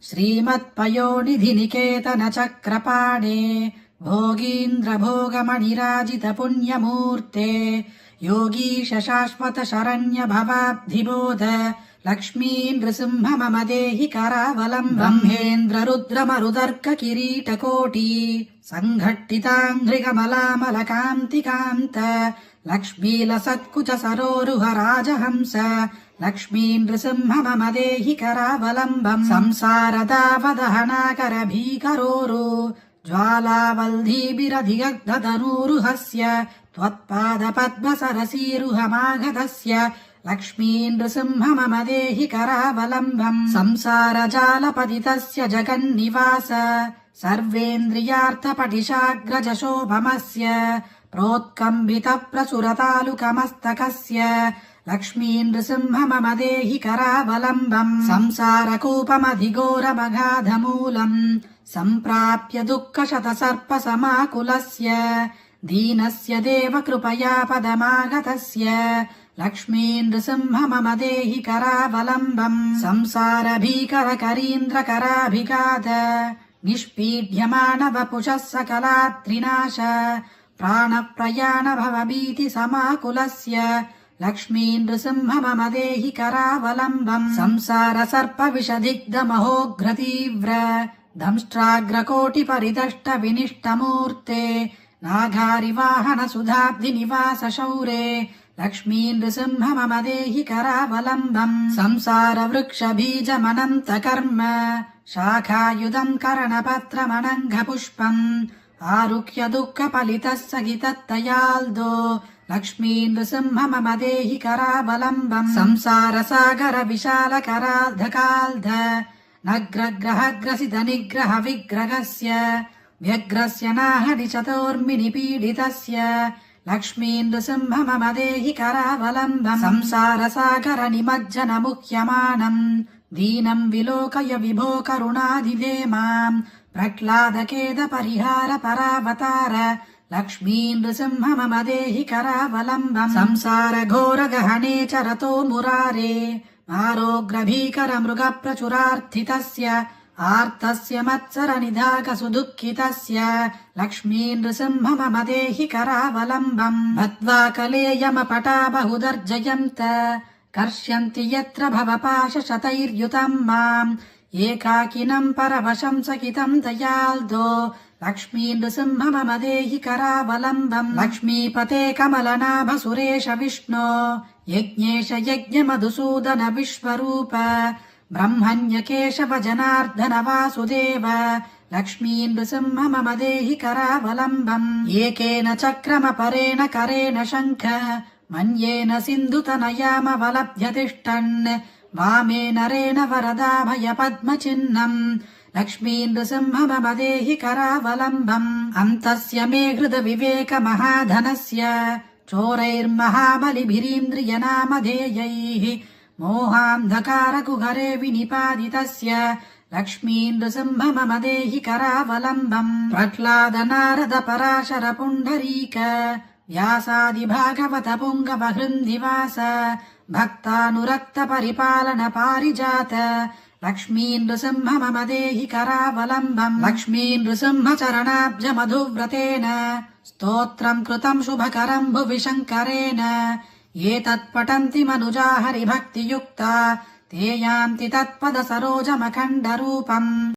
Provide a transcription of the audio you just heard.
श्रीमत्पयोनिधिनिकेतनचक्रपाणे भोगीन्द्रभोगमणिराजितपुण्यमूर्ते योगीश शाश्वत शरण्य भवाब्धिबोध लक्ष्मी नृसिंह मम देहि करावलम् ब्रह्मेन्द्र रुद्रमरुदर्क किरीटकोटि सङ्घट्टिताङ्घ्रिकमलामलकान्तिकान्त लक्ष्मीलसत्कुच सरोरुह राजहंस लक्ष्मी नृसिंह मम देहि करावलम्बम् संसारदावदहनाकर भीकरोरु ज्वालावल्धीभिरधिगग्धतनूरुहस्य त्वत्पादपद्मसरसीरुहमागतस्य लक्ष्मी नृसिंह मम देहि करावलम्बम् संसारजालपतितस्य जगन्निवास सर्वेन्द्रियार्थपटिशाग्रजशोभमस्य प्रोत्कम्बितप्रसुरतालुकमस्तकस्य लक्ष्मी नृसिंह मम देहि करावलम्बम् संसारकूपमधिघोरमगाधमूलम् सम्प्राप्य दुःखशतसर्पसमाकुलस्य दीनस्य देव कृपया पदमागतस्य लक्ष्मी नृसिंह मम देहि करावलम्बम् संसारभीकरकरीन्द्रकराभिघात निष्पीड्यमानवपुषः सकलात्रिनाश प्राणप्रयाण भवभीति समाकुलस्य लक्ष्मी नृसिंह मम देहि करावलम्बम् संसार सर्प विषदिग्धमहोघ्रतीव्र दंष्ट्राग्रकोटिपरिदष्ट विनिष्टमूर्ते नागारिवाहन सुधाब्धि निवास शौरे लक्ष्मी नृसिंह मम देहि करावलम्बम् संसार वृक्ष बीजमनन्त कर्म शाखायुधम् करणपत्रमनङ्घ पुष्पम् आरुह्य दुःखफलितः सहितत्तयाल्दो लक्ष्मी नृसिंह मम देहि करावलम्बम् संसार सागर विशाल करार्धकाल्ध नग्रग्रहग्रसित निग्रह विग्रहस्य व्यग्रस्य नाहनि चतुर्मिनि पीडितस्य लक्ष्मी नृसिंह मम देहि करावलम्बम् संसार सागर निमज्जन मुह्यमानम् दीनम् विलोकय विभो करुणाधिदे माम् प्रह्लादखेद परिहार परावतार लक्ष्मी नृसिंह मम देहि करावलम्बम् संसार घोर गहने चरतो मुरारे मारोग्र भीकर मृग प्रचुरार्थितस्य आर्तस्य मत्सर निधाक सुदुःखितस्य लक्ष्मी नृसिंह मम देहि करावलम्बम् भद्वा कलेयमपटा बहुदर्जयन्त कर्ष्यन्ति यत्र भवपाशशतैर्युतम् माम् एकाकिनम् परवशम् सकितम् दयाल्दो लक्ष्मी नृसिंह मम देहि करावलम्बम् लक्ष्मीपते कमलनाभ सुरेश विष्णो यज्ञेश यज्ञमधुसूदन विश्वरूप ब्रह्मण्य केशव जनार्दन वासुदेव लक्ष्मी नृसिंह मम देहि करावलम्बम् एकेन चक्रमपरेण करेण शङ्ख मन्येन सिन्धुतनयामवलभ्य तिष्ठन् वामे नरेण वरदाभय पद्मचिह्नम् लक्ष्मी नृसिंह मम देहि करावलम्बम् अन्तस्य मे हृद विवेक महाधनस्य चोरैर्महाबलिभिरीन्द्रियनामधेयैः मोहान्धकारकुहरे विनिपादितस्य लक्ष्मी नृसिंह मम देहि करावलम्बम् प्रह्लाद नारद पराशर पुण्डरीक व्यासादि भागवत पुङ्गव हृन्निवास भक्तानुरक्त परिपालन पारिजात लक्ष्मी नृसिंह मम देहि करावलम्बम् लक्ष्मी नृसिंह चरणाब्ज मधुव्रतेन स्तोत्रम् कृतम् शुभकरम् भुवि शङ्करेण एतत्पठन्ति मनुजा हरिभक्तियुक्ता ते यान्ति तत्पद सरोजमखण्डरूपम्।